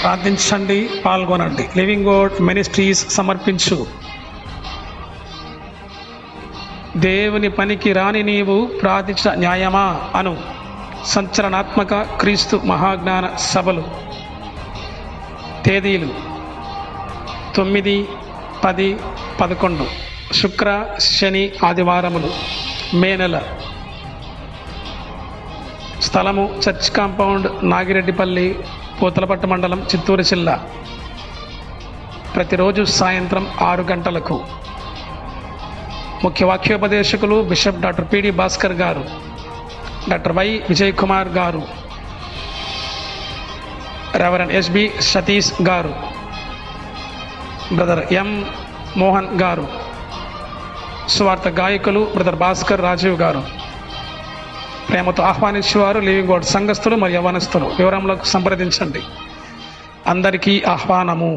ప్రార్థించండి, పాల్గొనండి. Living God ministries సమర్పించు దేవుని పనికి రాని నీవు ప్రార్థించ న్యాయమా అను సంచలనాత్మక క్రీస్తు మహాజ్ఞాన సభలు. తేదీలు 9, 10, 11 శుక్ర, శని, ఆదివారములు, మే నెల. స్థలము చర్చ్ కాంపౌండ్, నాగిరెడ్డిపల్లి, పూతలపట్టు మండలం, చిత్తూరు జిల్లా. ప్రతిరోజు సాయంత్రం 6 గంటలకు. ముఖ్య వాక్యోపదేశకులు బిషప్ డాక్టర్ పిడి భాస్కర్ గారు, డాక్టర్ వై విజయ్ కుమార్ గారు, రెవరెండ్ ఎస్బి సతీష్ గారు, బ్రదర్ ఎం మోహన్ గారు, సువార్త గాయకులు బ్రదర్ భాస్కర్ రాజీవ్ గారు. ప్రేమతో ఆహ్వానించేవారు లివింగ్ గాడ్ సంఘస్థులు మరియు యవ్వనస్తులు. వివరములకు సంప్రదించండి. అందరికీ ఆహ్వానము.